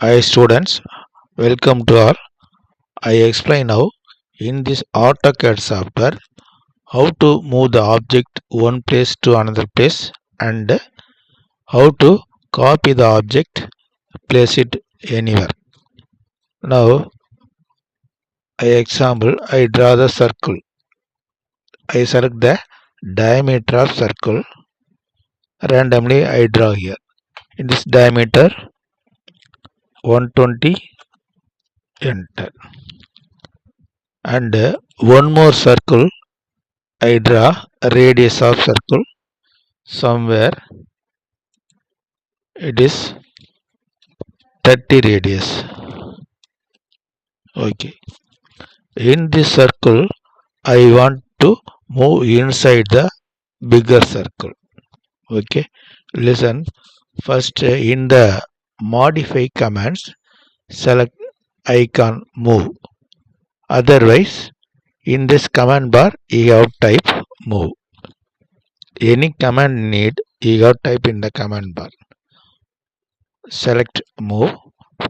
Hi students, welcome to all. I explain now in this AutoCAD software how to move the object one place to another place and how to copy the object, place it anywhere. Now, I draw the circle. I select the diameter of circle. Randomly I draw here. In this diameter 120, enter. And one more circle I draw a radius of circle somewhere it is 30 radius. Okay, in this circle I want to move inside the bigger circle. Okay, listen, first in the modify commands select icon move, otherwise in this command bar you have type move. Any command need you have type in the command bar. Select move.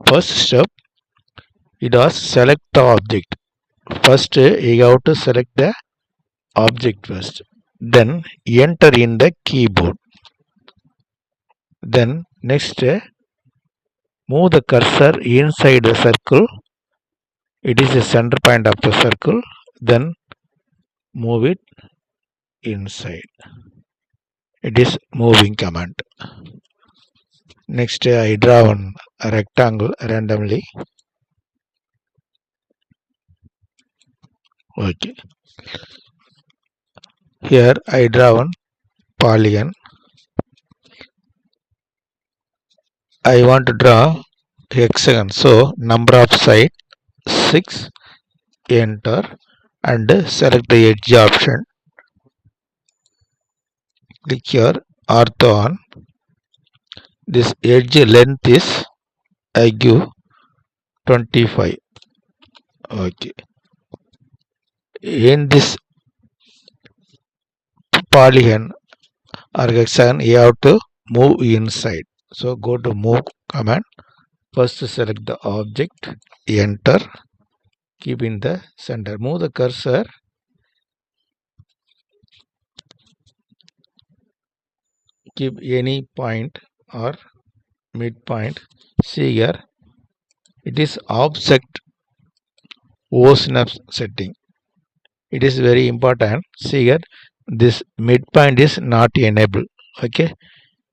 First step it was select the object. First you have to select the object first, then enter in the keyboard, then next move the cursor inside the circle, it is the center point of the circle, then move it inside, it is moving command. Next I draw one rectangle randomly. Okay, here I draw one polygon. I want to draw hexagon, so number of side 6, enter and select the edge option. Click here ortho on. This edge length is I give 25. Okay, in this polygon or hexagon you have to move inside, so go to move command. First select the object, enter, keep in the center, move the cursor keep any point or midpoint. See here it is offset O snap setting, it is very important. See here this midpoint is not enabled. Okay,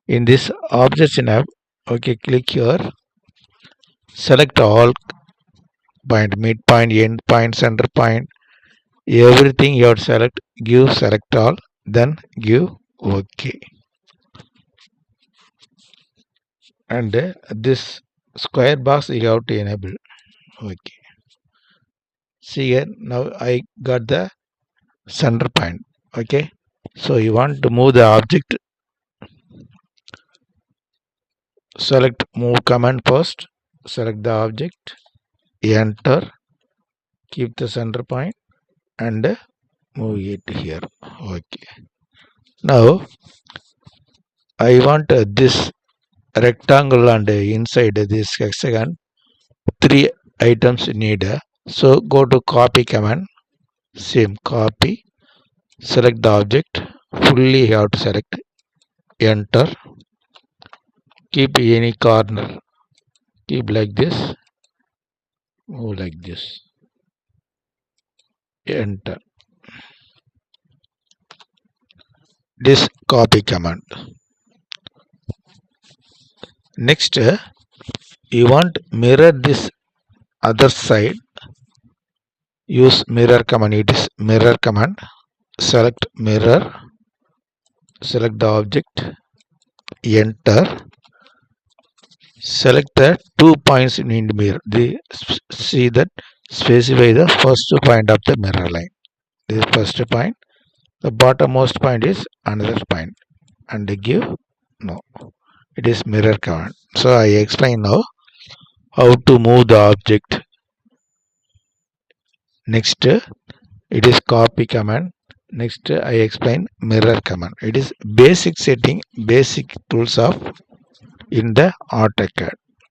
in this object snap, okay, click here, select all point, midpoint, end point, center point, everything you have to select, give select all, then give OK. And this square box you have to enable. Okay, see here now I got the center point. Okay, so you want to move the object, select move command first, select the object, enter, keep the center point and move it here. Okay, now I want this rectangle and inside this hexagon 3 items needed. So go to copy command, same copy, select the object, fully you have to select, enter, keep any corner, keep like this, move like this, enter. This copy command. Next you want mirror this other side, use mirror command. It is mirror command, select mirror, select the object, enter, select the 2 points in the mirror. See that specify the first point of the mirror line. This first point, the bottommost point is another point, and give no, it is mirror command. So I explain now how to move the object. Next it is copy command. Next I explain mirror command. It is basic setting, basic tools of in the AutoCAD.